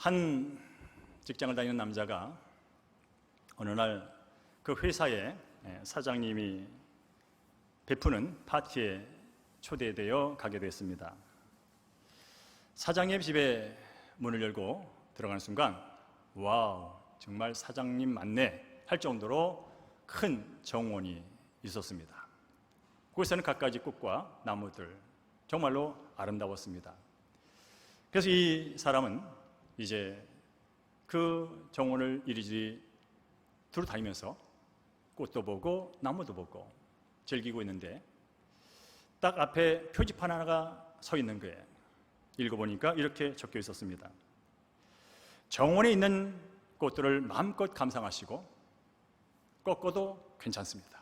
한 직장을 다니는 남자가 어느 날 그 회사의 사장님이 베푸는 파티에 초대되어 가게 됐습니다. 사장님 집에 문을 열고 들어가는 순간 와우, 정말 사장님 맞네 할 정도로 큰 정원이 있었습니다. 거기서는 갖가지 꽃과 나무들 정말로 아름다웠습니다. 그래서 이 사람은 이제 그 정원을 이리저리 두루 다니면서 꽃도 보고 나무도 보고 즐기고 있는데 딱 앞에 표지판 하나가 서 있는 거예요. 읽어보니까 이렇게 적혀 있었습니다. 정원에 있는 꽃들을 마음껏 감상하시고 꺾어도 괜찮습니다.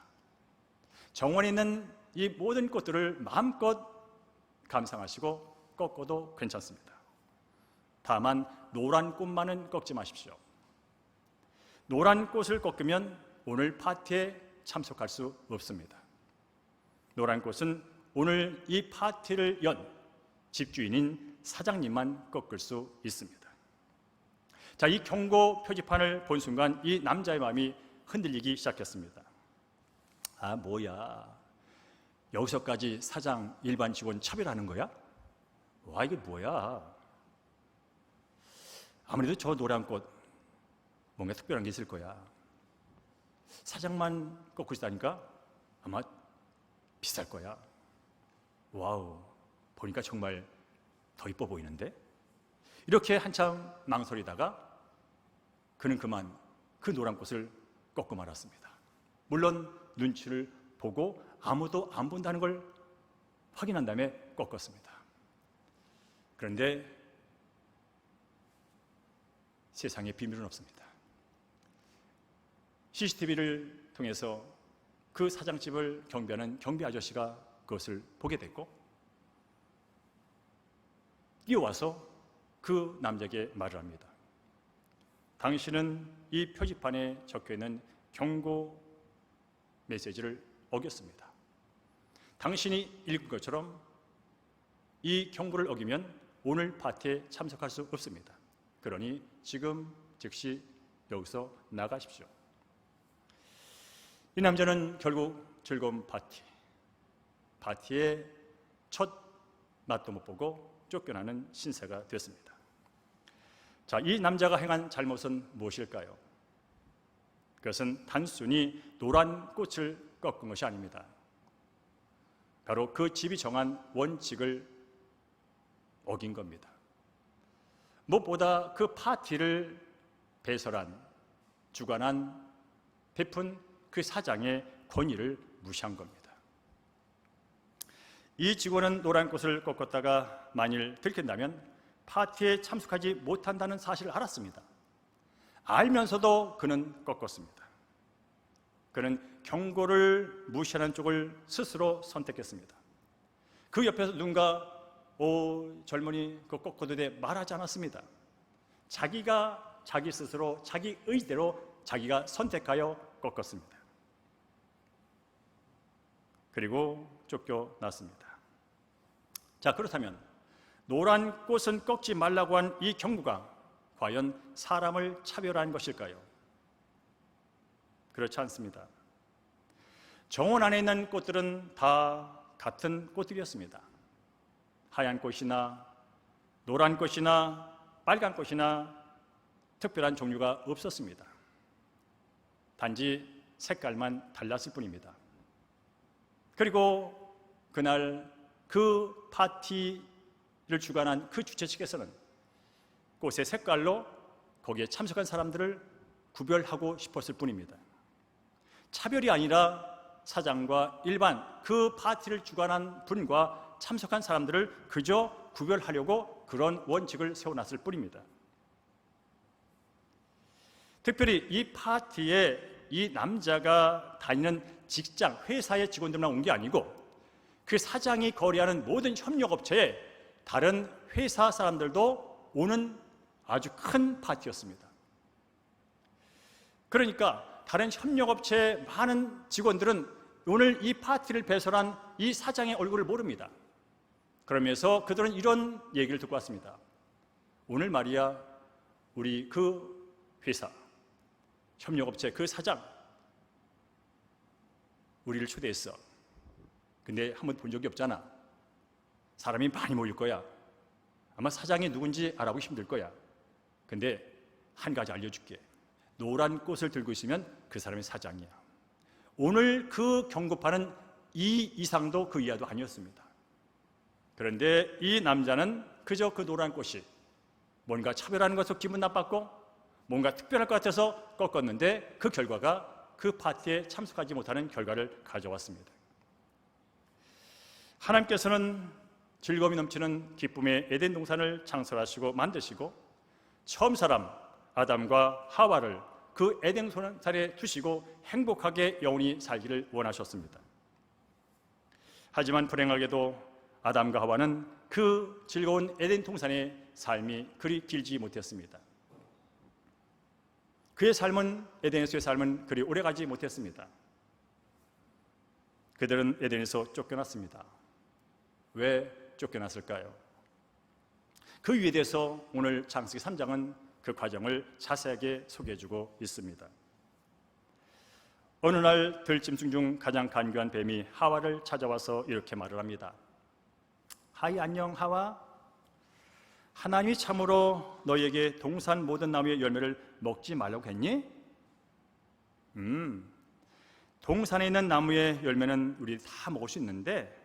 정원에 있는 이 모든 꽃들을 마음껏 감상하시고 꺾어도 괜찮습니다. 다만 노란 꽃만은 꺾지 마십시오. 노란 꽃을 꺾으면 오늘 파티에 참석할 수 없습니다. 노란 꽃은 오늘 이 파티를 연 집주인인 사장님만 꺾을 수 있습니다. 자, 이 경고 표지판을 본 순간 이 남자의 마음이 흔들리기 시작했습니다. 아, 뭐야, 여기서까지 사장 일반 직원 차별하는 거야? 와, 이게 뭐야? 아무래도 저 노란 꽃 뭔가 특별한 게 있을 거야. 사장만 꺾고 있다니까 아마 비쌀 거야. 와우, 보니까 정말 더 이뻐 보이는데? 이렇게 한참 망설이다가 그는 그만 그 노란 꽃을 꺾고 말았습니다. 물론 눈치를 보고 아무도 안 본다는 걸 확인한 다음에 꺾었습니다. 그런데 세상에 비밀은 없습니다. CCTV를 통해서 그 사장집을 경비하는 경비 아저씨가 그것을 보게 됐고 뛰어와서 그 남자에게 말을 합니다. 당신은 이 표지판에 적혀있는 경고 메시지를 어겼습니다. 당신이 읽은 것처럼 이 경고를 어기면 오늘 파티에 참석할 수 없습니다. 그러니 지금 즉시 여기서 나가십시오. 이 남자는 결국 즐거운 파티의 첫 맛도 못 보고 쫓겨나는 신세가 됐습니다. 자, 이 남자가 행한 잘못은 무엇일까요? 그것은 단순히 노란 꽃을 꺾은 것이 아닙니다. 바로 그 집이 정한 원칙을 어긴 겁니다. 무엇보다 그 파티를 배설한, 주관한, 베푼 그 사장의 권위를 무시한 겁니다. 이 직원은 노란 꽃을 꺾었다가 만일 들킨다면 파티에 참석하지 못한다는 사실을 알았습니다. 알면서도 그는 꺾었습니다. 그는 경고를 무시하는 쪽을 스스로 선택했습니다. 그 옆에서 누군가 젊은이 그거 꺾어도 돼 말하지 않았습니다. 자기가 자기 스스로 자기 의대로 자기가 선택하여 꺾었습니다. 그리고 쫓겨났습니다. 자, 그렇다면 노란 꽃은 꺾지 말라고 한 이 경고가 과연 사람을 차별한 것일까요? 그렇지 않습니다. 정원 안에 있는 꽃들은 다 같은 꽃들이었습니다. 하얀 꽃이나 노란 꽃이나 빨간 꽃이나 특별한 종류가 없었습니다. 단지 색깔만 달랐을 뿐입니다. 그리고 그날 그 파티를 주관한 그 주최 측에서는 꽃의 색깔로 거기에 참석한 사람들을 구별하고 싶었을 뿐입니다. 차별이 아니라 사장과 일반 그 파티를 주관한 분과 참석한 사람들을 그저 구별하려고 그런 원칙을 세워놨을 뿐입니다. 특별히 이 파티에 이 남자가 다니는 직장, 회사의 직원들만 온 게 아니고 그 사장이 거래하는 모든 협력업체에 다른 회사 사람들도 오는 아주 큰 파티였습니다. 그러니까 다른 협력업체의 많은 직원들은 오늘 이 파티를 배설한 이 사장의 얼굴을 모릅니다. 그러면서 그들은 이런 얘기를 듣고 왔습니다. 오늘 말이야, 우리 그 회사, 협력업체 그 사장 우리를 초대했어. 근데 한번 본 적이 없잖아. 사람이 많이 모일 거야. 아마 사장이 누군지 알아보기 힘들 거야. 근데 한 가지 알려줄게. 노란 꽃을 들고 있으면 그 사람이 사장이야. 오늘 그 경고판은 이 이상도 그 이하도 아니었습니다. 그런데 이 남자는 그저 그 노란 꽃이 뭔가 차별하는 것으로 기분 나빴고 뭔가 특별할 것 같아서 꺾었는데 그 결과가 그 파티에 참석하지 못하는 결과를 가져왔습니다. 하나님께서는 즐거움이 넘치는 기쁨의 에덴 동산을 창설하시고 만드시고 처음 사람 아담과 하와를 그 에덴 동산에 두시고 행복하게 영원히 살기를 원하셨습니다. 하지만 불행하게도 아담과 하와는 그 즐거운 에덴 동산의 삶이 그리 길지 못했습니다. 그의 삶은, 에덴에서의 삶은 그리 오래가지 못했습니다. 그들은 에덴에서 쫓겨났습니다. 왜 쫓겨났을까요? 그 이유에 대해서 오늘 창세기 3장은 그 과정을 자세하게 소개해주고 있습니다. 어느 날 들짐승 중 가장 간교한 뱀이 하와를 찾아와서 이렇게 말을 합니다. 하이, 안녕 하와. 하나님이 참으로 너희에게 동산 모든 나무의 열매를 먹지 말라고 했니? 동산에 있는 나무의 열매는 우리 다 먹을 수 있는데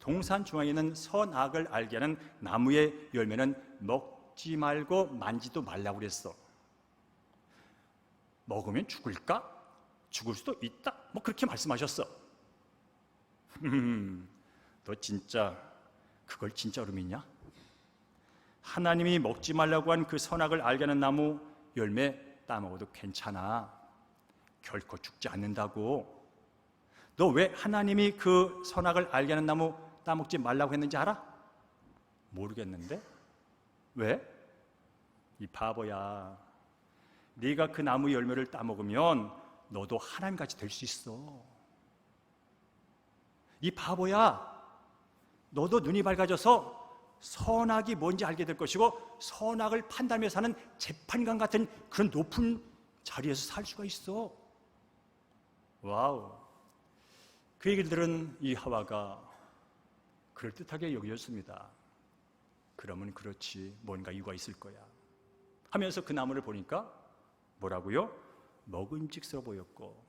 동산 중앙에 있는 선악을 알게 하는 나무의 열매는 먹지 말고 만지도 말라고 그랬어. 먹으면 죽을까? 죽을 수도 있다. 뭐 그렇게 말씀하셨어. 너 진짜 그걸 진짜로 믿냐? 하나님이 먹지 말라고 한 그 선악을 알게 하는 나무 열매 따먹어도 괜찮아. 결코 죽지 않는다고. 너 왜 하나님이 그 선악을 알게 하는 나무 따먹지 말라고 했는지 알아? 모르겠는데? 왜? 이 바보야. 네가 그 나무 열매를 따먹으면 너도 하나님같이 될 수 있어. 이 바보야. 너도 눈이 밝아져서 선악이 뭔지 알게 될 것이고 선악을 판단하며 사는 재판관 같은 그런 높은 자리에서 살 수가 있어. 와우. 그 얘기를 들은 이 하와가 그럴듯하게 여겨졌습니다. 그러면 그렇지, 뭔가 이유가 있을 거야 하면서 그 나무를 보니까 뭐라고요? 먹음직스러워 보였고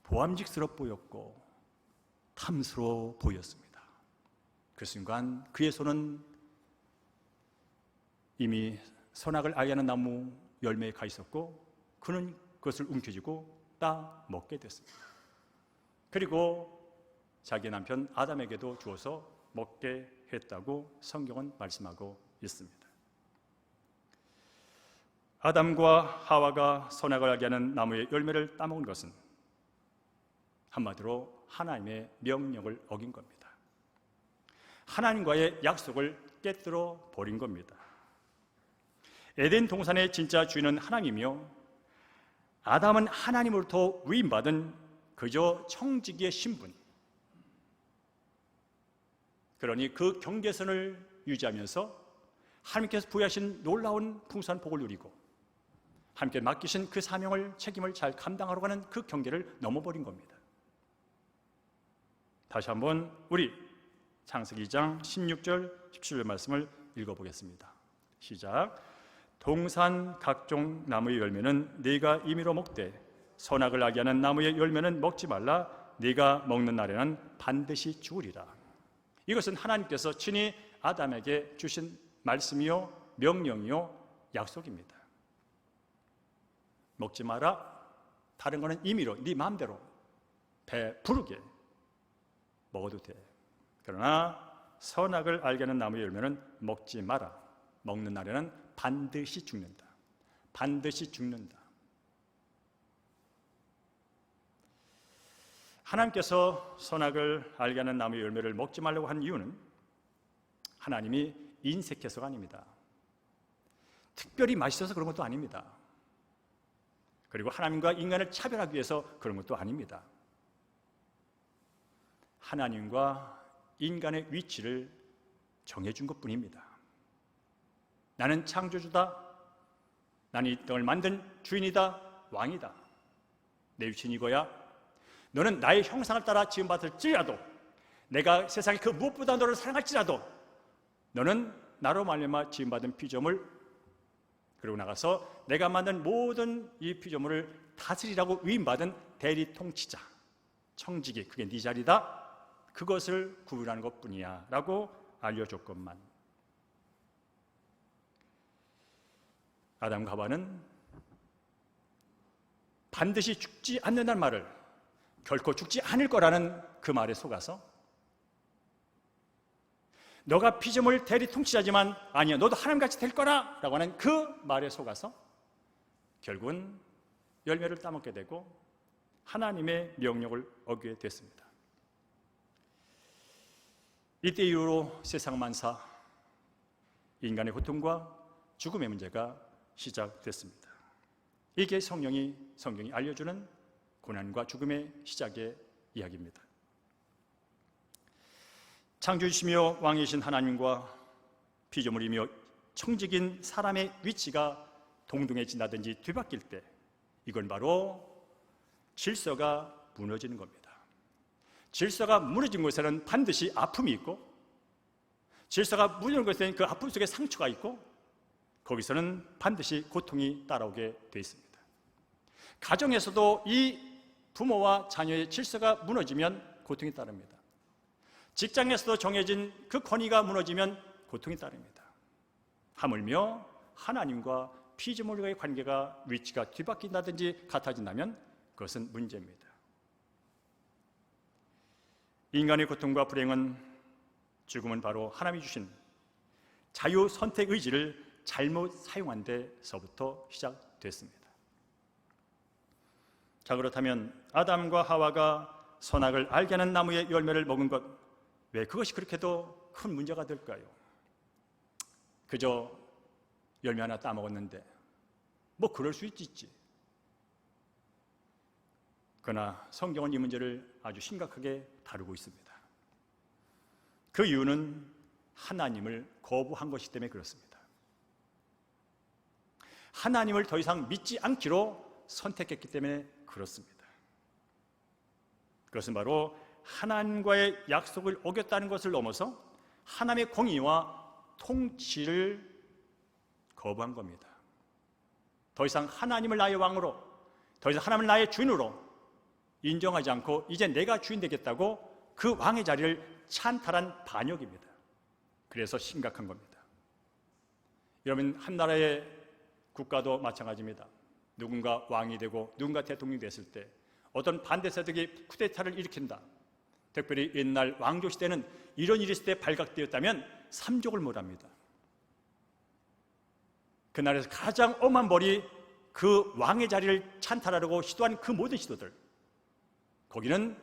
보암직스러워 보였고 탐스러워 보였습니다. 그 순간 그의 손은 이미 선악을 알게 하는 나무 열매에 가 있었고 그는 그것을 움켜쥐고 따 먹게 됐습니다. 그리고 자기 남편 아담에게도 주어서 먹게 했다고 성경은 말씀하고 있습니다. 아담과 하와가 선악을 알게 하는 나무의 열매를 따먹은 것은 한마디로 하나님의 명령을 어긴 겁니다. 하나님과의 약속을 깨뜨려 버린 겁니다. 에덴 동산의 진짜 주인은 하나님이며 아담은 하나님으로부터 위임받은 그저 청지기의 신분. 그러니 그 경계선을 유지하면서 하나님께서 부여하신 놀라운 풍성한 복을 누리고 함께 맡기신 그 사명을, 책임을 잘 감당하러 가는 그 경계를 넘어버린 겁니다. 다시 한번 우리 창세기 2장 16절 17절 말씀을 읽어보겠습니다. 시작. 동산 각종 나무의 열매는 네가 임의로 먹되 선악을 알게 하는 나무의 열매는 먹지 말라. 네가 먹는 날에는 반드시 죽으리라. 이것은 하나님께서 친히 아담에게 주신 말씀이요 명령이요 약속입니다. 먹지 마라. 다른 거는 임의로 네 마음대로 배 부르게 먹어도 돼. 그러나 선악을 알게 하는 나무의 열매는 먹지 마라. 먹는 날에는 반드시 죽는다. 반드시 죽는다. 하나님께서 선악을 알게 하는 나무의 열매를 먹지 말라고 한 이유는 하나님이 인색해서가 아닙니다. 특별히 맛있어서 그런 것도 아닙니다. 그리고 하나님과 인간을 차별하기 위해서 그런 것도 아닙니다. 하나님과 인간의 위치를 정해준 것뿐입니다. 나는 창조주다. 나는 이 땅을 만든 주인이다. 왕이다. 내 위치는 이거야. 너는 나의 형상을 따라 지음받을지라도, 내가 세상에 그 무엇보다 너를 사랑할지라도, 너는 나로 말미암아 지음받은 피조물, 그리고 나가서 내가 만든 모든 이 피조물을 다스리라고 위임받은 대리 통치자, 청지기, 그게 네 자리다. 그것을 구분하는 것뿐이야 라고 알려줬건만, 아담과 하와는 반드시 죽지 않는다는 말을, 결코 죽지 않을 거라는 그 말에 속아서, 너가 피조물 대리 통치자지만 아니야, 너도 하나님같이 될 거라 라고 하는 그 말에 속아서 결국은 열매를 따먹게 되고 하나님의 명령을 어기게 됐습니다. 이때 이후로 세상 만사, 인간의 고통과 죽음의 문제가 시작됐습니다. 이게 성경이 알려주는 고난과 죽음의 시작의 이야기입니다. 창조주시며 왕이신 하나님과 피조물이며 청직인 사람의 위치가 동등해진다든지 뒤바뀔 때, 이건 바로 질서가 무너지는 겁니다. 질서가 무너진 곳에는 반드시 아픔이 있고, 질서가 무너진 곳에는 그 아픔 속에 상처가 있고, 거기서는 반드시 고통이 따라오게 되어 있습니다. 가정에서도 이 부모와 자녀의 질서가 무너지면 고통이 따릅니다. 직장에서도 정해진 그 권위가 무너지면 고통이 따릅니다. 하물며 하나님과 피조물과의 관계가, 위치가 뒤바뀐다든지 같아진다면 그것은 문제입니다. 인간의 고통과 불행은, 죽음은 바로 하나님이 주신 자유 선택 의지를 잘못 사용한 데서부터 시작됐습니다. 자, 그렇다면 아담과 하와가 선악을 알게 하는 나무의 열매를 먹은 것, 왜 그것이 그렇게도 큰 문제가 될까요? 그저 열매 하나 따먹었는데 뭐 그럴 수 있지. 그러나 성경은 이 문제를 아주 심각하게 다루고 있습니다. 그 이유는 하나님을 거부한 것이기 때문에 그렇습니다. 하나님을 더 이상 믿지 않기로 선택했기 때문에 그렇습니다. 그것은 바로 하나님과의 약속을 어겼다는 것을 넘어서 하나님의 공의와 통치를 거부한 겁니다. 더 이상 하나님을 나의 왕으로, 더 이상 하나님을 나의 주인으로 인정하지 않고 이제 내가 주인 되겠다고 그 왕의 자리를 찬탈한 반역입니다. 그래서 심각한 겁니다. 여러분, 한 나라의 국가도 마찬가지입니다. 누군가 왕이 되고 누군가 대통령이 됐을 때 어떤 반대 세력이 쿠데타를 일으킨다. 특별히 옛날 왕조 시대는 이런 일이 있을 때 발각되었다면 삼족을 몰합니다. 그 나라에서 가장 엄한 벌이 그 왕의 자리를 찬탈하려고 시도한 그 모든 시도들, 거기는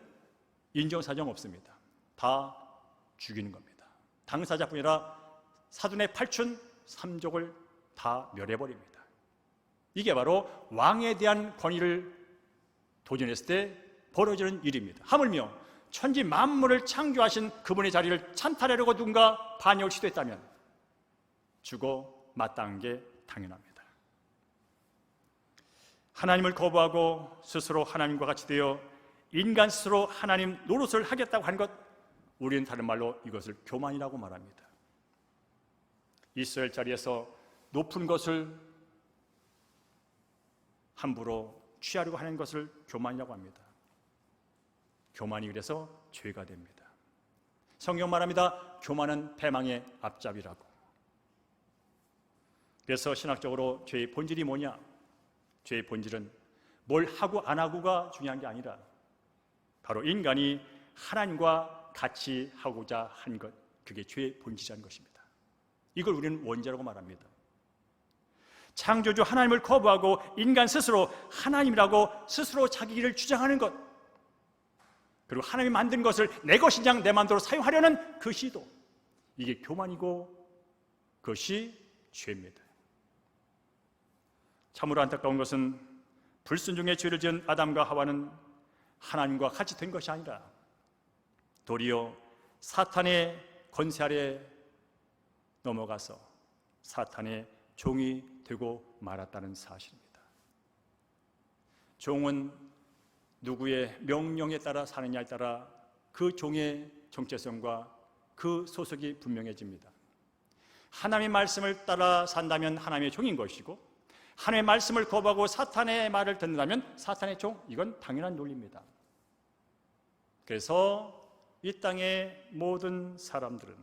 인정사정 없습니다. 다 죽이는 겁니다. 당사자뿐이라 사돈의 팔춘 삼족을 다 멸해버립니다. 이게 바로 왕에 대한 권위를 도전했을 때 벌어지는 일입니다. 하물며 천지 만물을 창조하신 그분의 자리를 찬탈하려고 누군가 반역을 시도했다면 죽어 마땅한 게 당연합니다. 하나님을 거부하고 스스로 하나님과 같이 되어 인간 스스로 하나님 노릇을 하겠다고 하는 것, 우리는 다른 말로 이것을 교만이라고 말합니다. 있어야 할 자리에서 높은 것을 함부로 취하려고 하는 것을 교만이라고 합니다. 교만이 그래서 죄가 됩니다. 성경 말합니다. 교만은 패망의 앞잡이라고. 그래서 신학적으로 죄의 본질이 뭐냐? 죄의 본질은 뭘 하고 안 하고가 중요한 게 아니라 바로 인간이 하나님과 같이 하고자 한 것, 그게 죄의 본질이라는 것입니다. 이걸 우리는 원죄라고 말합니다. 창조주 하나님을 거부하고 인간 스스로 하나님이라고 스스로 자기 길을 주장하는 것, 그리고 하나님이 만든 것을 내 것인 양 내 마음대로 사용하려는 그 시도, 이게 교만이고 그것이 죄입니다. 참으로 안타까운 것은 불순종의 죄를 지은 아담과 하와는 하나님과 같이 된 것이 아니라 도리어 사탄의 권세 아래 넘어가서 사탄의 종이 되고 말았다는 사실입니다. 종은 누구의 명령에 따라 사느냐에 따라 그 종의 정체성과 그 소속이 분명해집니다. 하나님의 말씀을 따라 산다면 하나님의 종인 것이고, 하나님의 말씀을 거부하고 사탄의 말을 듣는다면 사탄의 종, 이건 당연한 논리입니다. 그래서 이 땅의 모든 사람들은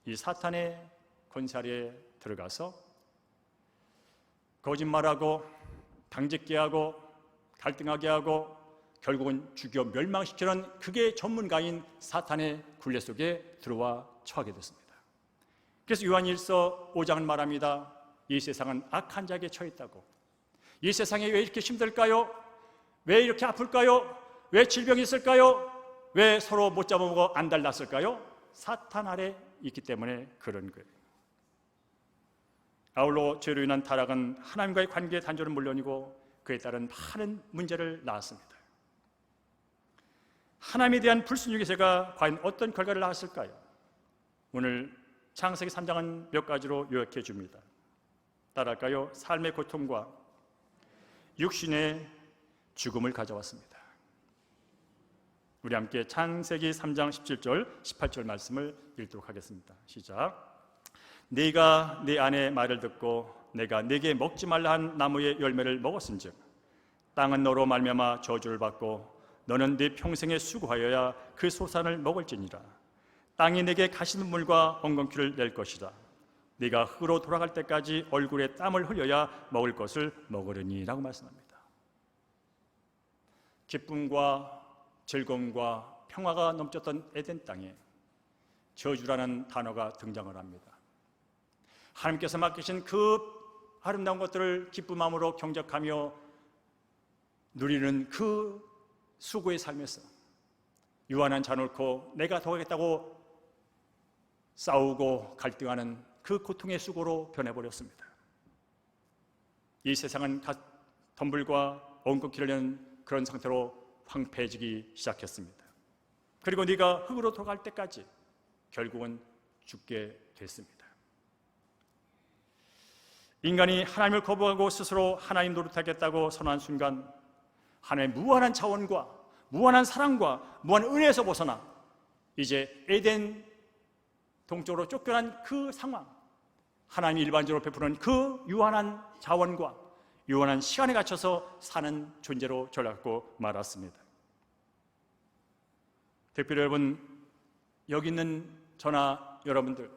이 사탄의 권세 아래에 들어가서 거짓말하고 당짓게 하고 갈등하게 하고 결국은 죽여 멸망시키는 그게 전문가인 사탄의 굴레 속에 들어와 처하게 됐습니다. 그래서 요한일서 5장은 말합니다. 이 세상은 악한 자에게 처했다고. 이 세상에 왜 이렇게 힘들까요? 왜 이렇게 아플까요? 왜 질병이 있을까요? 왜 서로 못 잡아먹어 안달났을까요? 사탄 아래 있기 때문에 그런 거예요. 아울러 죄로 인한 타락은 하나님과의 관계 단절은 물론이고 그에 따른 많은 문제를 낳았습니다. 하나님에 대한 불순종의 죄가 과연 어떤 결과를 낳았을까요? 오늘 창세기 3장은 몇 가지로 요약해 줍니다. 따라할까요? 삶의 고통과 육신의 죽음을 가져왔습니다. 우리 함께 창세기 3장 17절 18절 말씀을 읽도록 하겠습니다. 시작. 네가 네 아내의 말을 듣고 내가 네게 먹지 말라 한 나무의 열매를 먹었은즉 땅은 너로 말미암아 저주를 받고 너는 네 평생에 수고하여야 그 소산을 먹을지니라. 땅이 네게 가시눈물과 엉겅퀴를 낼 것이다. 네가 흙으로 돌아갈 때까지 얼굴에 땀을 흘려야 먹을 것을 먹으려니 라고 말씀합니다. 기쁨과 즐거움과 평화가 넘쳤던 에덴 땅에 저주라는 단어가 등장을 합니다. 하나님께서 맡기신 그 아름다운 것들을 기쁜 마음으로 경작하며 누리는 그 수고의 삶에서 유한한 자 놓고 내가 더 하겠다고 싸우고 갈등하는 그 고통의 수고로 변해버렸습니다. 이 세상은 덤불과 엉겅퀴를 내는 그런 상태로 황폐해지기 시작했습니다. 그리고 네가 흙으로 돌아갈 때까지 결국은 죽게 됐습니다. 인간이 하나님을 거부하고 스스로 하나님 노릇하겠다고 선언한 순간 하나님의 무한한 차원과 무한한 사랑과 무한한 은혜에서 벗어나 이제 에덴 동쪽으로 쫓겨난 그 상황, 하나님이 일반적으로 베푸는 그 유한한 자원과 유한한 시간에 갇혀서 사는 존재로 전락하고 말았습니다. 특별히 여러분, 여기 있는 저나 여러분들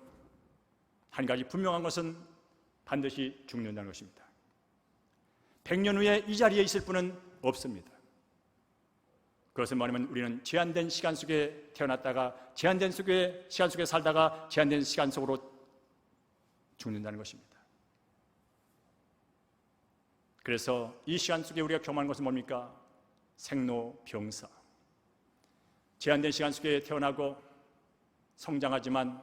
한 가지 분명한 것은 반드시 죽는다는 것입니다. 100년 후에 이 자리에 있을 분은 없습니다. 그것은 뭐냐면 우리는 제한된 시간 속에 태어났다가 제한된 시간 속에 살다가 제한된 시간 속으로 죽는다는 것입니다. 그래서 이 시간 속에 우리가 경험하는 것은 뭡니까? 생로병사. 제한된 시간 속에 태어나고 성장하지만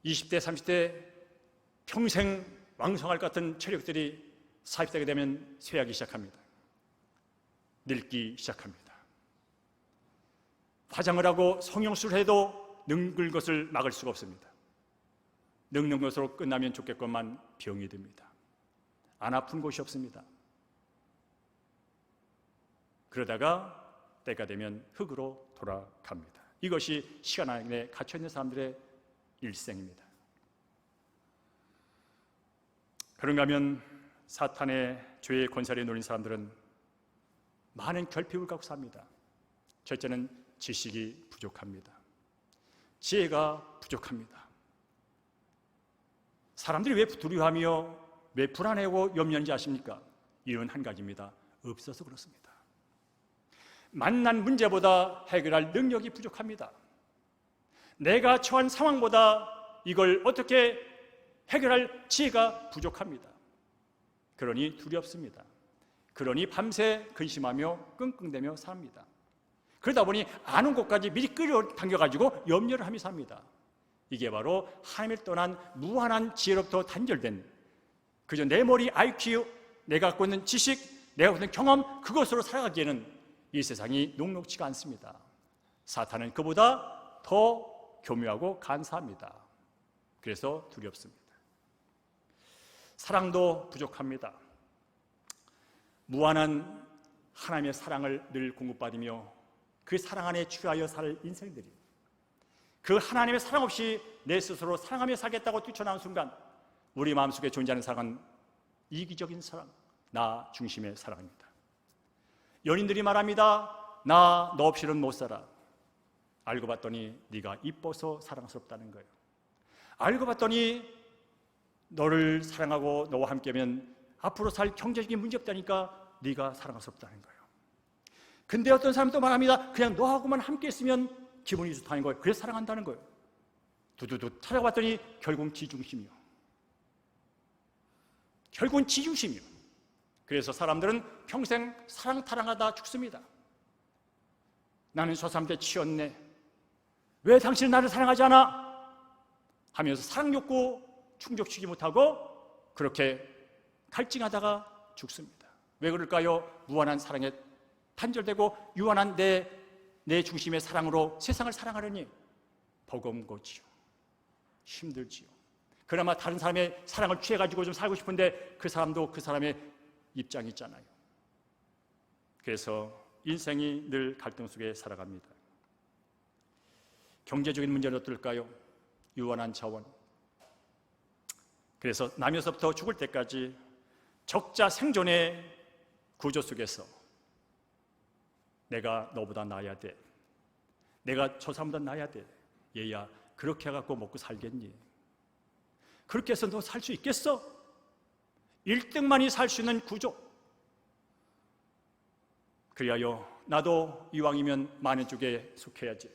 20대, 30대 평생 왕성할 것 같은 체력들이 40대가 되면 쇠하기 시작합니다. 늙기 시작합니다. 화장을 하고 성형수를 해도 늙을 것을 막을 수가 없습니다. 늙는 것으로 끝나면 좋겠건만 병이 듭니다. 안 아픈 곳이 없습니다. 그러다가 때가 되면 흙으로 돌아갑니다. 이것이 시간 안에 갇혀있는 사람들의 일생입니다. 그런가 하면 사탄의 죄의 권세에 놓인 사람들은 많은 결핍을 갖고 삽니다. 첫째는 지식이 부족합니다. 지혜가 부족합니다. 사람들이 왜 두려워하며 왜 불안해하고 염려하는지 아십니까? 이유는 한 가지입니다. 없어서 그렇습니다. 만난 문제보다 해결할 능력이 부족합니다. 내가 처한 상황보다 이걸 어떻게 해결할 지혜가 부족합니다. 그러니 두렵습니다. 그러니 밤새 근심하며 끙끙대며 삽니다. 그러다 보니 아는 곳까지 미리 끌어당겨가지고 염려를 하며 삽니다. 이게 바로 하나님을 떠난 무한한 지혜로부터 단절된 그저 내 머리 IQ, 내가 갖고 있는 지식, 내가 갖고 있는 경험, 그것으로 살아가기에는 이 세상이 녹록지가 않습니다. 사탄은 그보다 더 교묘하고 간사합니다. 그래서 두렵습니다. 사랑도 부족합니다. 무한한 하나님의 사랑을 늘 공급받으며 그 사랑 안에 취하여 살 인생들이, 그 하나님의 사랑 없이 내 스스로 사랑하며 살겠다고 뛰쳐나온 순간 우리 마음속에 존재하는 사랑은 이기적인 사랑, 나 중심의 사랑입니다. 연인들이 말합니다. 나 너 없이는 못 살아. 알고 봤더니 네가 이뻐서 사랑스럽다는 거예요. 알고 봤더니 너를 사랑하고 너와 함께하면 앞으로 살 경제적인 문제 없다니까 네가 사랑스럽다는 거예요. 근데 어떤 사람도 말합니다. 그냥 너하고만 함께 있으면 기분이 좋다는 거예요. 그래서 사랑한다는 거예요. 두두두 찾아봤더니 결국은 지중심이요. 결국은 지중심이요. 그래서 사람들은 평생 사랑 타령하다 죽습니다. 나는 저 사람한테 치였네. 왜 당신은 나를 사랑하지 않아? 하면서 사랑 욕구 충족시키지 못하고 그렇게 갈증하다가 죽습니다. 왜 그럴까요? 무한한 사랑에 단절되고 유한한 내 중심의 사랑으로 세상을 사랑하려니 버거운거지요. 힘들지요. 그나마 다른 사람의 사랑을 취해가지고 좀 살고 싶은데 그 사람도 그 사람의 입장이 있잖아요. 그래서 인생이 늘 갈등 속에 살아갑니다. 경제적인 문제는 어떨까요? 유한한 자원. 그래서 나면서부터 죽을 때까지 적자 생존의 구조 속에서 내가 너보다 나아야 돼. 내가 저 사람보다 나아야 돼. 얘야, 그렇게 해갖고 먹고 살겠니? 그렇게 해서 너 살 수 있겠어? 1등만이 살 수 있는 구조. 그리하여 나도 이왕이면 많은 쪽에 속해야지.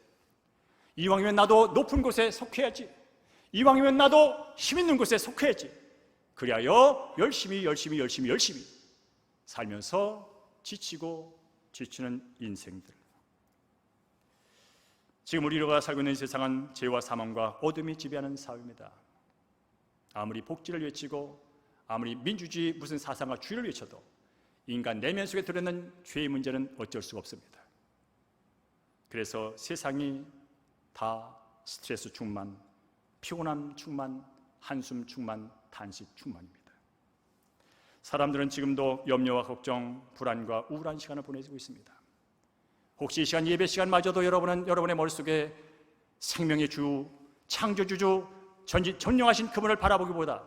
이왕이면 나도 높은 곳에 속해야지. 이왕이면 나도 힘 있는 곳에 속해야지. 그리하여 열심히 살면서 지치고 지치는 인생들. 지금 우리가 살고 있는 세상은 죄와 사망과 어둠이 지배하는 사회입니다. 아무리 복지를 외치고 아무리 민주주의 무슨 사상과 주의를 외쳐도 인간 내면 속에 들어있는 죄의 문제는 어쩔 수가 없습니다. 그래서 세상이 다 스트레스 충만, 피곤함 충만, 한숨 충만, 단식 충만입니다. 사람들은 지금도 염려와 걱정, 불안과 우울한 시간을 보내고 있습니다. 혹시 이 시간 예배 시간마저도 여러분은 여러분의 머릿속에 생명의 주, 창조주주, 전능하신 그분을 바라보기보다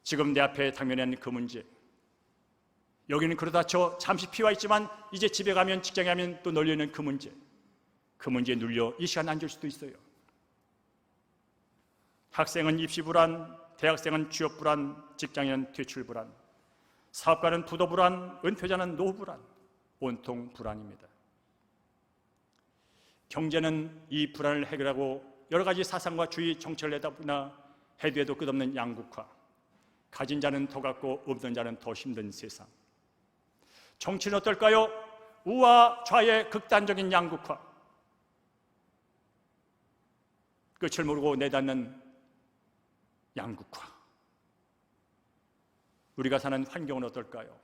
지금 내 앞에 당면한 그 문제, 여기는 그러다 저 잠시 피와 있지만 이제 집에 가면 직장에 가면 또 널려있는 그 문제에 눌려 이 시간 앉을 수도 있어요. 학생은 입시 불안, 대학생은 취업 불안, 직장인은 퇴출 불안, 사업가는 부도 불안, 은퇴자는 노후 불안, 온통 불안입니다. 경제는 이 불안을 해결하고 여러 가지 사상과 주의 정책을 내다보나 해도 해도 끝없는 양극화, 가진 자는 더 갖고 없는 자는 더 힘든 세상. 정치는 어떨까요? 우와 좌의 극단적인 양극화, 끝을 모르고 내닫는 양극화. 우리가 사는 환경은 어떨까요?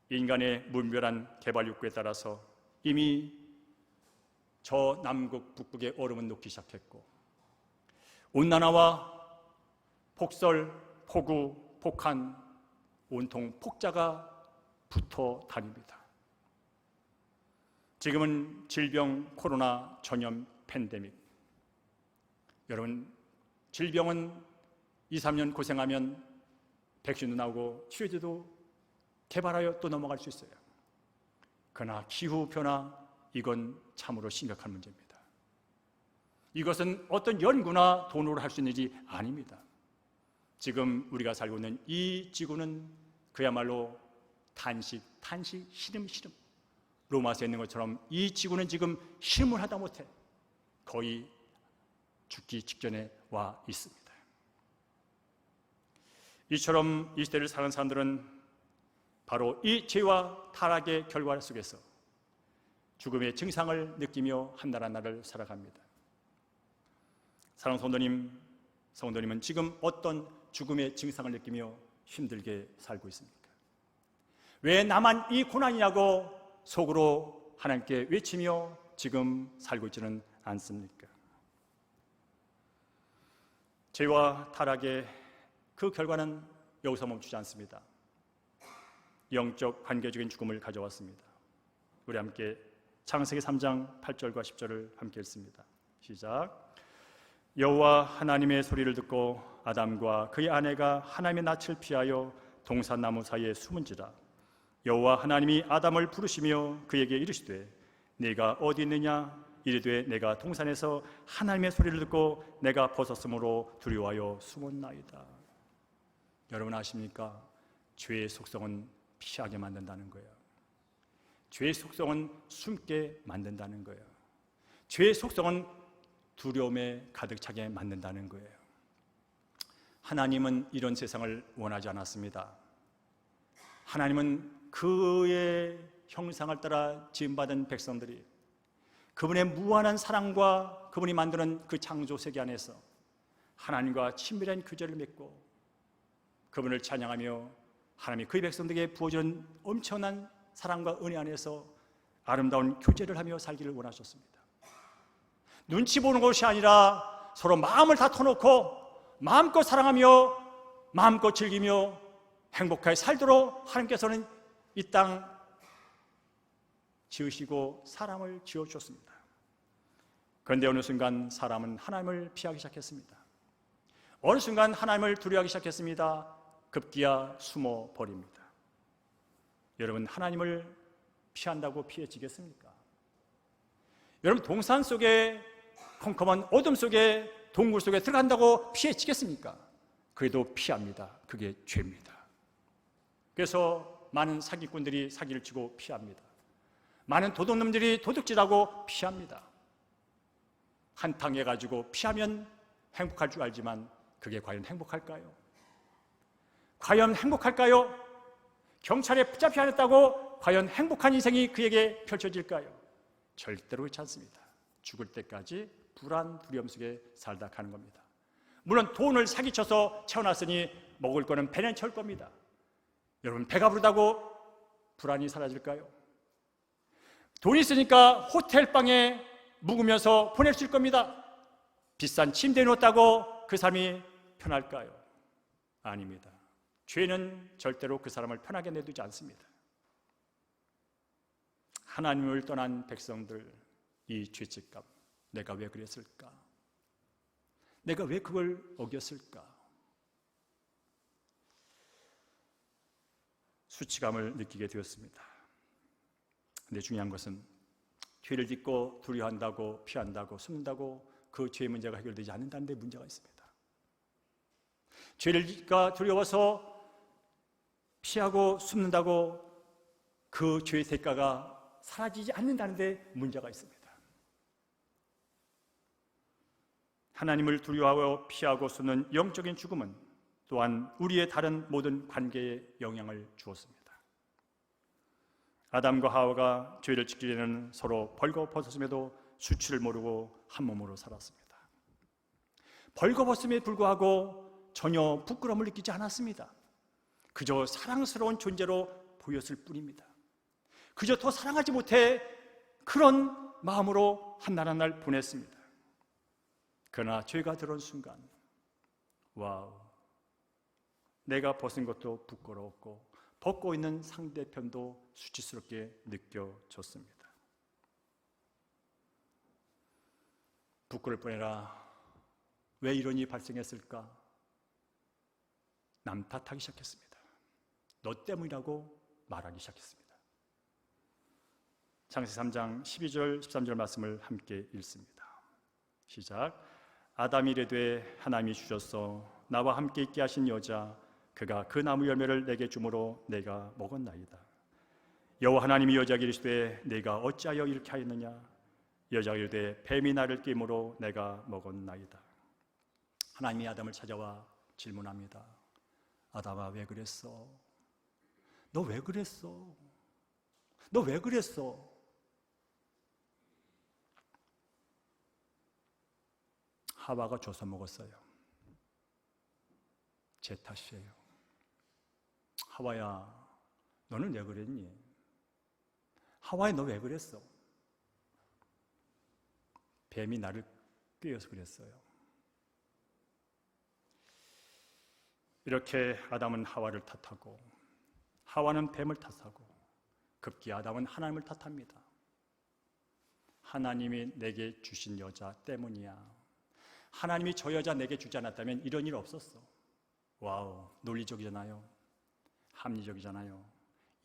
인간의 무분별한 개발 욕구에 따라서 이미 저 남극 북극의 얼음은 녹기 시작했고 온난화와 폭설, 폭우, 폭한, 온통 폭자가 붙어 다닙니다. 지금은 질병, 코로나, 전염, 팬데믹. 여러분, 질병은 2, 3년 고생하면 백신도 나오고 치료제도 개발하여 또 넘어갈 수 있어요. 그러나 기후변화, 이건 참으로 심각한 문제입니다. 이것은 어떤 연구나 돈으로 할 수 있는 일이 아닙니다. 지금 우리가 살고 있는 이 지구는 그야말로 탄식, 시름. 로마서에 있는 것처럼 이 지구는 지금 시름을 하다 못해 거의 죽기 직전에 와 있습니다. 이처럼 이 시대를 사는 사람들은 바로 이 죄와 타락의 결과 속에서 죽음의 증상을 느끼며 한 날 한 날을 살아갑니다. 사랑하는 성도님은 지금 어떤 죽음의 증상을 느끼며 힘들게 살고 있습니까? 왜 나만 이 고난이냐고 속으로 하나님께 외치며 지금 살고 있지는 않습니까? 죄와 타락의 그 결과는 여기서 멈추지 않습니다. 영적 관계적인 죽음을 가져왔습니다. 우리 함께 창세기 3장 8절과 10절을 함께 읽습니다. 시작. 여호와 하나님의 소리를 듣고 아담과 그의 아내가 하나님의 낯을 피하여 동산나무 사이에 숨은지라. 여호와 하나님이 아담을 부르시며 그에게 이르시되 네가 어디 있느냐? 이르되 내가 동산에서 하나님의 소리를 듣고 내가 벗었으므로 두려워하여 숨었나이다. 여러분 아십니까? 죄의 속성은 피하게 만든다는 거예요. 죄의 속성은 숨게 만든다는 거예요. 죄의 속성은 두려움에 가득 차게 만든다는 거예요. 하나님은 이런 세상을 원하지 않았습니다. 하나님은 그의 형상을 따라 지음받은 백성들이 그분의 무한한 사랑과 그분이 만드는 그 창조 세계 안에서 하나님과 친밀한 교제를 맺고 그분을 찬양하며 하나님이 그의 백성들에게 부어주는 엄청난 사랑과 은혜 안에서 아름다운 교제를 하며 살기를 원하셨습니다. 눈치 보는 것이 아니라 서로 마음을 다 터놓고 마음껏 사랑하며 마음껏 즐기며 행복하게 살도록 하나님께서는 이 땅 지으시고 사람을 지어주셨습니다. 그런데 어느 순간 사람은 하나님을 피하기 시작했습니다. 어느 순간 하나님을 두려워하기 시작했습니다. 급기야 숨어 버립니다. 여러분, 하나님을 피한다고 피해지겠습니까? 여러분, 동산 속에 컴컴한 어둠 속에 동굴 속에 들어간다고 피해지겠습니까? 그래도 피합니다. 그게 죄입니다. 그래서 많은 사기꾼들이 사기를 치고 피합니다. 많은 도둑놈들이 도둑질하고 피합니다. 한탕 해가지고 피하면 행복할 줄 알지만 그게 과연 행복할까요? 과연 행복할까요? 경찰에 붙잡혀 앉았다고 과연 행복한 인생이 그에게 펼쳐질까요? 절대로 그렇지 않습니다. 죽을 때까지 불안, 두려움 속에 살다 가는 겁니다. 물론 돈을 사기쳐서 채워놨으니 먹을 거는 배는 채울 겁니다. 여러분, 배가 부르다고 불안이 사라질까요? 돈이 있으니까 호텔방에 묵으면서 보낼 수 있을 겁니다. 비싼 침대에 누웠다고 그 사람이 편할까요? 아닙니다. 죄는 절대로 그 사람을 편하게 내두지 않습니다. 하나님을 떠난 백성들, 이 죄책감, 내가 왜 그랬을까? 내가 왜 그걸 어겼을까? 수치감을 느끼게 되었습니다. 근데 중요한 것은 죄를 짓고 두려워한다고 피한다고 숨는다고 그 죄의 문제가 해결되지 않는다는 데 문제가 있습니다. 죄를 짓고 두려워서 피하고 숨는다고 그 죄의 대가가 사라지지 않는다는 데 문제가 있습니다. 하나님을 두려워하고 피하고 숨는 영적인 죽음은 또한 우리의 다른 모든 관계에 영향을 주었습니다. 아담과 하와가 죄를 짓기 전에는 서로 벌거벗었음에도 수치를 모르고 한 몸으로 살았습니다. 벌거벗음에 불구하고 전혀 부끄러움을 느끼지 않았습니다. 그저 사랑스러운 존재로 보였을 뿐입니다. 그저 더 사랑하지 못해 그런 마음으로 한날 한날 보냈습니다. 그러나 죄가 들어온 순간, 와우, 내가 벗은 것도 부끄러웠고 벗고 있는 상대편도 수치스럽게 느껴졌습니다. 부끄러울 뿐이라 왜 이런 일이 발생했을까? 남 탓하기 시작했습니다. 너 때문이라고 말하기 시작했습니다. 창세기 3장 12절 13절 말씀을 함께 읽습니다. 시작. 아담이 이르되 하나님이 주셨어 나와 함께 있게 하신 여자 그가 그 나무 열매를 내게 주므로 내가 먹었나이다. 여호와 하나님이 여자에게 이르시되 네가 어찌하여 이렇게 하였느냐? 여자가 이르되 뱀이 나를 꿰므로 내가 먹었나이다. 하나님이 아담을 찾아와 질문합니다. 아담아, 왜 그랬어? 너 왜 그랬어? 너 왜 그랬어? 하와가 줘서 먹었어요. 제 탓이에요. 하와야, 너는 왜 그랬니? 하와야, 너 왜 그랬어? 뱀이 나를 꿰어서 그랬어요. 이렇게 아담은 하와를 탓하고 하와는 뱀을 탓하고 급기 아담은 하나님을 탓합니다. 하나님이 내게 주신 여자 때문이야. 하나님이 저 여자 내게 주지 않았다면 이런 일 없었어. 와우, 논리적이잖아요. 합리적이잖아요.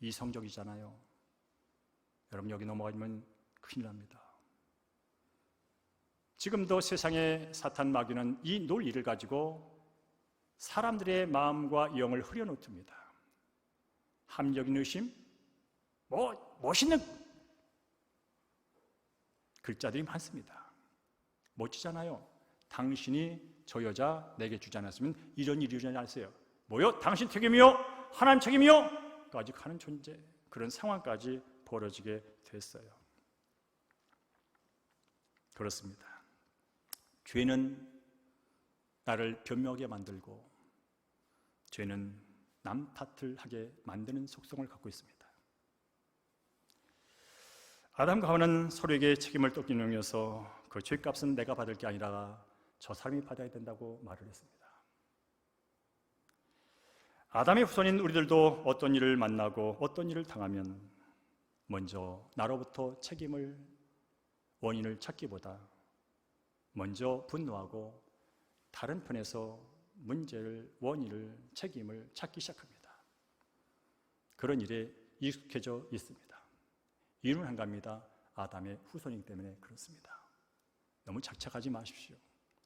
이성적이잖아요. 여러분, 여기 넘어가면 큰일 납니다. 지금도 세상의 사탄 마귀는 이 논리를 가지고 사람들의 마음과 영을 흐려놓습니다. 합리적인 의심, 멋있는 글자들이 많습니다. 멋지잖아요. 당신이 저 여자 내게 주지 않았으면 이런 일이 일어나지 않았어요. 뭐요? 당신 책임이요? 하나님 책임이요? 까지 가는 존재, 그런 상황까지 벌어지게 됐어요. 그렇습니다. 죄는 나를 변명하게 만들고 죄는 남 탓을 하게 만드는 속성을 갖고 있습니다. 아담과 하와는 서로에게 책임을 떠넘겨서 그 죄값은 내가 받을 게 아니라 저 사람이 받아야 된다고 말을 했습니다. 아담의 후손인 우리들도 어떤 일을 만나고 어떤 일을 당하면 먼저 나로부터 책임을, 원인을 찾기보다 먼저 분노하고 다른 편에서 문제를, 원인을, 책임을 찾기 시작합니다. 그런 일에 익숙해져 있습니다. 이유는 한 가지입니다. 아담의 후손이기 때문에 그렇습니다. 너무 착착하지 마십시오.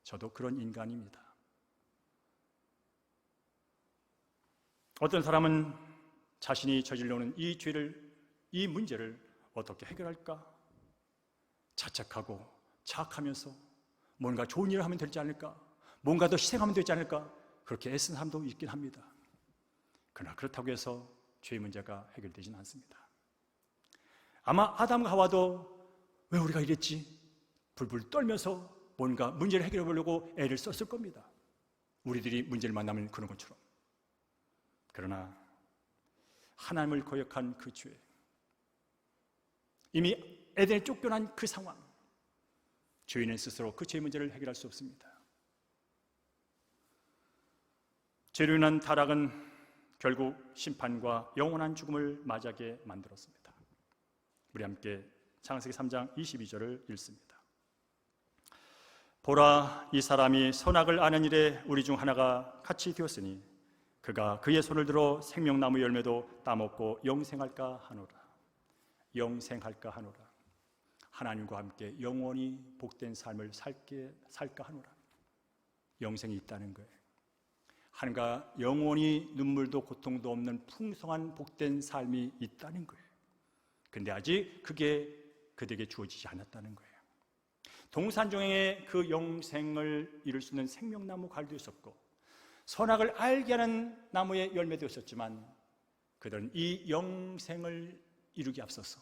저도 그런 인간입니다. 어떤 사람은 자신이 저질러오는 이 죄를, 이 문제를 어떻게 해결할까? 자책하고 자학하면서 뭔가 좋은 일을 하면 되지 않을까? 뭔가 더 희생하면 되지 않을까? 그렇게 애쓰는 사람도 있긴 합니다. 그러나 그렇다고 해서 죄의 문제가 해결되지는 않습니다. 아마 아담과 하와도 왜 우리가 이랬지? 불불 떨면서 뭔가 문제를 해결해 보려고 애를 썼을 겁니다. 우리들이 문제를 만나면 그런 것처럼. 그러나 하나님을 거역한 그 죄, 이미 에덴에 쫓겨난 그 상황, 죄인은 스스로 그 죄의 문제를 해결할 수 없습니다. 죄로 인한 타락은 결국 심판과 영원한 죽음을 맞이하게 만들었습니다. 우리 함께 창세기 3장 22절을 읽습니다. 보라, 이 사람이 선악을 아는 일에 우리 중 하나가 같이 되었으니 그가 그의 손을 들어 생명나무 열매도 따먹고 영생할까 하노라. 영생할까 하노라. 하나님과 함께 영원히 복된 삶을 살까 하노라. 영생이 있다는 거예요. 하나님과 영원히 눈물도 고통도 없는 풍성한 복된 삶이 있다는 거예요. 근데 아직 그게 그들에게 주어지지 않았다는 거예요. 동산종에 그 영생을 이룰 수 있는 생명나무 과일도 있었고 선악을 알게 하는 나무의 열매도 있었지만 그들은 이 영생을 이루기 앞서서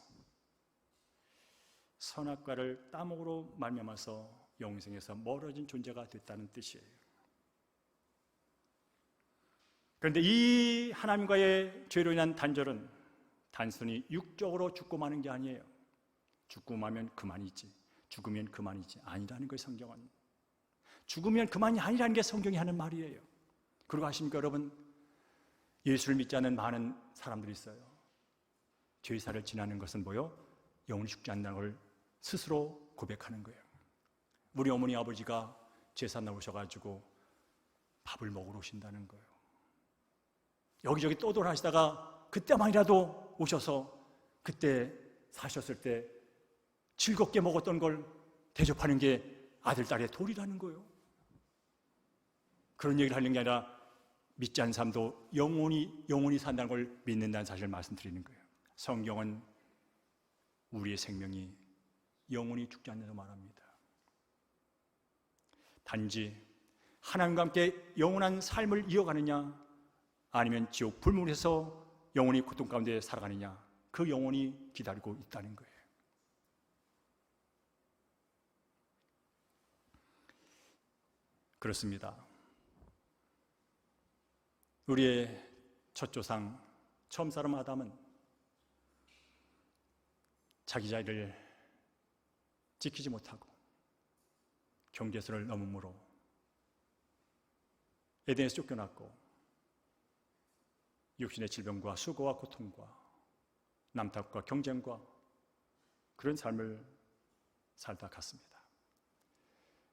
선악과를 따먹으로 말미암아서 영생에서 멀어진 존재가 됐다는 뜻이에요. 그런데 이 하나님과의 죄로 인한 단절은 단순히 육적으로 죽고 마는 게 아니에요. 죽고 마면 그만이지, 죽으면 그만이지 아니라는 거예요. 성경은 죽으면 그만이 아니라는 게 성경이 하는 말이에요. 그리고 아십니까 여러분, 예수를 믿지 않는 많은 사람들이 있어요. 죄사를 지나는 것은 뭐요? 영원히 죽지 않는다는 걸 스스로 고백하는 거예요. 우리 어머니 아버지가 제사 나오셔가지고 밥을 먹으러 오신다는 거예요. 여기저기 떠돌아다니시다가 그때만이라도 오셔서 그때 사셨을 때 즐겁게 먹었던 걸 대접하는 게 아들, 딸의 도리라는 거예요. 그런 얘기를 하는 게 아니라 믿지 않는 사람도 영원히 산다는 걸 믿는다는 사실을 말씀드리는 거예요. 성경은 우리의 생명이 영원히 죽지 않는다고 말합니다. 단지 하나님과 함께 영원한 삶을 이어가느냐 아니면 지옥 불문에서 영원히 고통 가운데 살아가느냐, 그 영혼이 기다리고 있다는 거예요. 그렇습니다. 우리의 첫 조상 처음 사람 아담은 자기 자리를 지키지 못하고 경계선을 넘음으로 에덴에서 쫓겨났고 육신의 질병과 수고와 고통과 남탓과 경쟁과 그런 삶을 살다 갔습니다.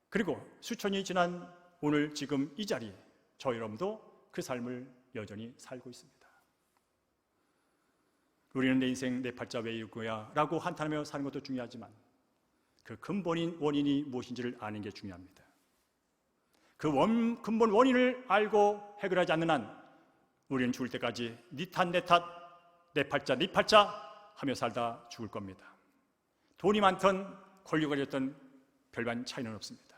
그리고 수천이 지난 오늘 지금 이 자리에 저 여러분도 그 삶을 여전히 살고 있습니다. 우리는 내 인생 내 팔자 왜 이거야 라고 한탄하며 사는 것도 중요하지만 그 근본인 원인이 무엇인지를 아는 게 중요합니다. 그 근본 원인을 알고 해결하지 않는 한 우리는 죽을 때까지 네 탓 내 탓, 내 팔자 네 팔자 하며 살다 죽을 겁니다. 돈이 많든 권력을 가졌든 별반 차이는 없습니다.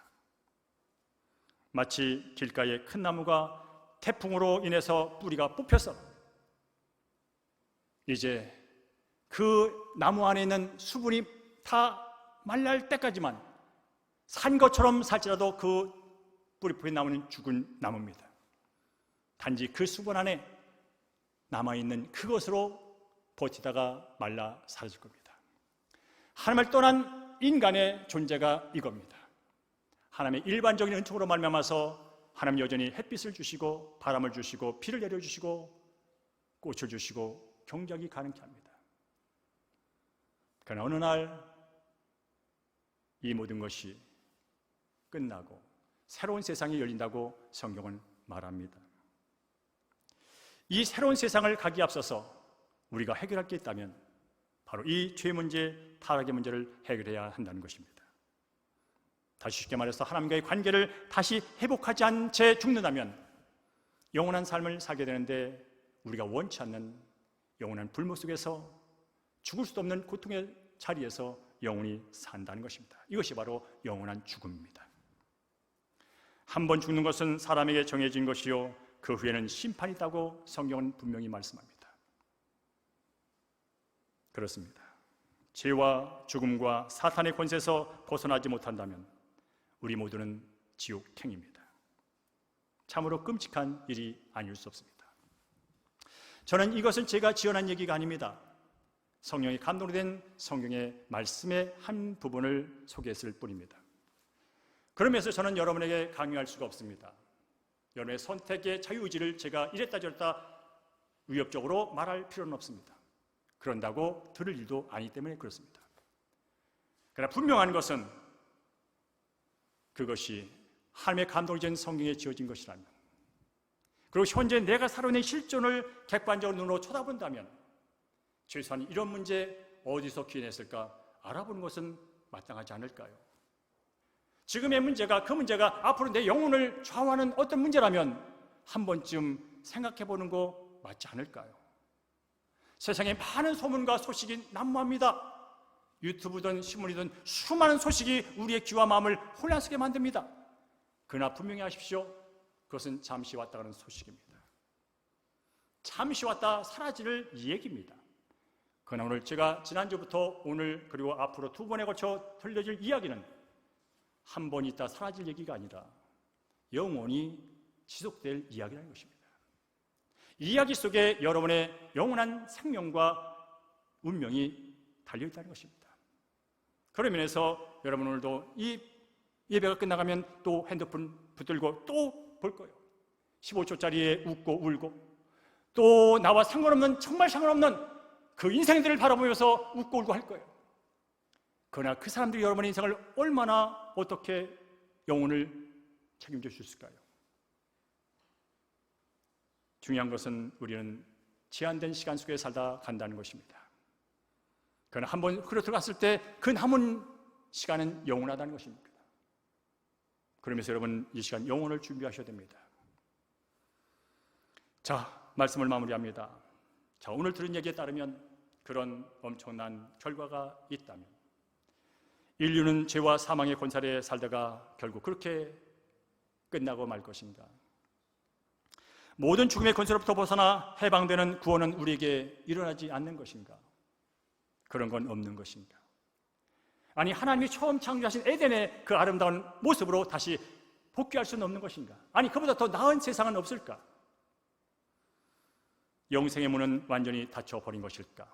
마치 길가에 큰 나무가 태풍으로 인해서 뿌리가 뽑혀서 이제 그 나무 안에 있는 수분이 다 말랄 때까지만 산 것처럼 살지라도 그 뿌리 뽑힌 나무는 죽은 나무입니다. 단지 그 수분 안에 남아있는 그것으로 버티다가 말라 사라질 겁니다. 하나님을 떠난 인간의 존재가 이겁니다. 하나님의 일반적인 은총으로 말미암아서 하나님 여전히 햇빛을 주시고 바람을 주시고 비를 내려주시고 꽃을 주시고 경작이 가능케 합니다. 그러나 어느 날 이 모든 것이 끝나고 새로운 세상이 열린다고 성경은 말합니다. 이 새로운 세상을 가기에 앞서서 우리가 해결할 게 있다면 바로 이 죄 문제, 타락의 문제를 해결해야 한다는 것입니다. 다시 쉽게 말해서 하나님과의 관계를 다시 회복하지 않은 채 죽는다면 영원한 삶을 살게 되는데 우리가 원치 않는 영원한 불모 속에서 죽을 수도 없는 고통의 자리에서 영원히 산다는 것입니다. 이것이 바로 영원한 죽음입니다. 한 번 죽는 것은 사람에게 정해진 것이요 그 후에는 심판이 있다고 성경은 분명히 말씀합니다. 그렇습니다. 죄와 죽음과 사탄의 권세에서 벗어나지 못한다면 우리 모두는 지옥행입니다. 참으로 끔찍한 일이 아닐 수 없습니다. 저는 이것은 제가 지어낸 얘기가 아닙니다. 성령이 감동으로 된 성경의 말씀의 한 부분을 소개했을 뿐입니다. 그러면서 저는 여러분에게 강요할 수가 없습니다. 여러분의 선택의 자유의지를 제가 이랬다 저랬다 위협적으로 말할 필요는 없습니다. 그런다고 들을 일도 아니기 때문에 그렇습니다. 그러나 분명한 것은 그것이 하나님의 감동이 된 성경에 지어진 것이라면, 그리고 현재 내가 살아있는 실존을 객관적으로 눈으로 쳐다본다면 최소한 이런 문제 어디서 기인했을까 알아보는 것은 마땅하지 않을까요? 지금의 문제가 그 문제가 앞으로 내 영혼을 좌우하는 어떤 문제라면 한 번쯤 생각해보는 거 맞지 않을까요? 세상에 많은 소문과 소식이 난무합니다. 유튜브든 신문이든 수많은 소식이 우리의 귀와 마음을 혼란스럽게 만듭니다. 그러나 분명히 아십시오. 그것은 잠시 왔다 가는 소식입니다. 잠시 왔다 사라질 얘기입니다. 그러나 오늘 제가 지난주부터 오늘 그리고 앞으로 두 번에 걸쳐 들려질 이야기는 한 번 있다 사라질 얘기가 아니라 영원히 지속될 이야기라는 것입니다. 이 이야기 속에 여러분의 영원한 생명과 운명이 달려있다는 것입니다. 그런 면에서 여러분 오늘도 이 예배가 끝나가면 또 핸드폰 붙들고 또 볼 거예요. 15초짜리에 웃고 울고 또 나와 상관없는 정말 상관없는 그 인생들을 바라보면서 웃고 울고 할 거예요. 그러나 그 사람들이 여러분의 인생을 얼마나 어떻게 영혼을 책임져 주실까요? 중요한 것은 우리는 제한된 시간 속에 살다 간다는 것입니다. 그러나 한번 흘러 들어갔을 때 그 남은 시간은 영원하다는 것입니다. 그러면서 여러분 이 시간 영혼을 준비하셔야 됩니다. 자, 말씀을 마무리합니다. 자, 오늘 들은 얘기에 따르면 그런 엄청난 결과가 있다면 인류는 죄와 사망의 권세에 살다가 결국 그렇게 끝나고 말 것인가? 모든 죽음의 권세로부터 벗어나 해방되는 구원은 우리에게 일어나지 않는 것인가? 그런 건 없는 것인가? 아니 하나님이 처음 창조하신 에덴의 그 아름다운 모습으로 다시 복귀할 수는 없는 것인가? 아니 그보다 더 나은 세상은 없을까? 영생의 문은 완전히 닫혀버린 것일까?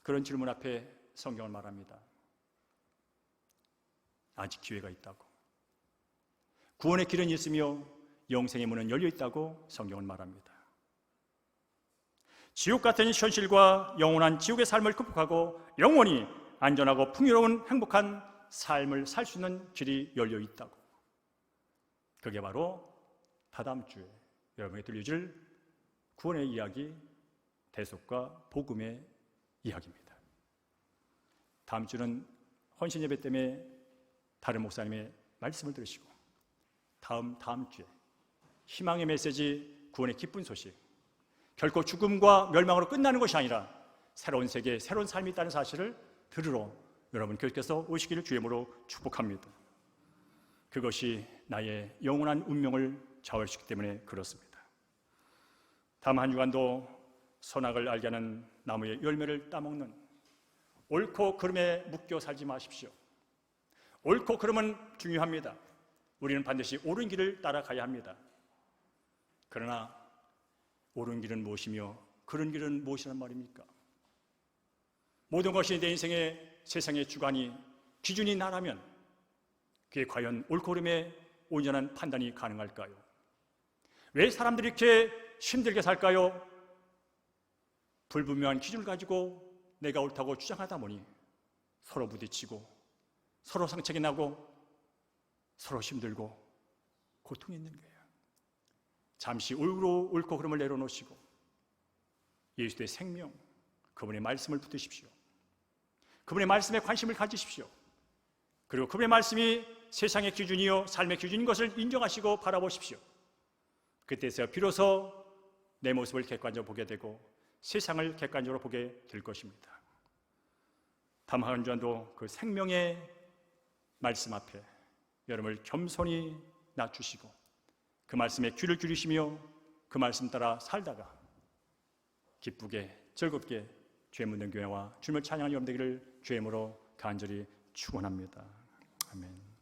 그런 질문 앞에 성경을 말합니다. 아직 기회가 있다고. 구원의 길은 있으며 영생의 문은 열려 있다고 성경은 말합니다. 지옥 같은 현실과 영원한 지옥의 삶을 극복하고 영원히 안전하고 풍요로운 행복한 삶을 살 수 있는 길이 열려 있다고. 그게 바로 다다음 주에 여러분에게 들려줄 구원의 이야기, 대속과 복음의 이야기입니다. 다음 주는 헌신 예배 때문에 다른 목사님의 말씀을 들으시고 다음 주에 희망의 메시지, 구원의 기쁜 소식, 결코 죽음과 멸망으로 끝나는 것이 아니라 새로운 세계, 새로운 삶이 있다는 사실을 들으러 여러분 교회께서 오시기를 주의 이름으로 축복합니다. 그것이 나의 영원한 운명을 좌우시기 때문에 그렇습니다. 다음 한 주간도 선악을 알게 하는 나무의 열매를 따먹는 옳고 그름에 묶여 살지 마십시오. 옳고 그름은 중요합니다. 우리는 반드시 옳은 길을 따라가야 합니다. 그러나 옳은 길은 무엇이며 그른 길은 무엇이란 말입니까? 모든 것이 내 인생의 세상의 주관이 기준이 나라면 그게 과연 옳고 그름의 온전한 판단이 가능할까요? 왜 사람들이 이렇게 힘들게 살까요? 불분명한 기준을 가지고 내가 옳다고 주장하다 보니 서로 부딪히고 서로 상처가 나고 서로 힘들고 고통이 있는 거예요. 잠시 옳고 그름을 내려놓으시고 예수의 생명, 그분의 말씀을 붙드십시오. 그분의 말씀에 관심을 가지십시오. 그리고 그분의 말씀이 세상의 기준이요 삶의 기준인 것을 인정하시고 바라보십시오. 그때서 비로소 내 모습을 객관적으로 보게 되고 세상을 객관적으로 보게 될 것입니다. 다음 한 주간도 그 생명의 말씀 앞에 여러분을 겸손히 낮추시고 그 말씀에 귀를 기울이시며 그 말씀 따라 살다가 기쁘게 즐겁게 죄 묻는 교회와 주님을 찬양하는 여러분 되기를 주의 이름으로 간절히 축원합니다. 아멘.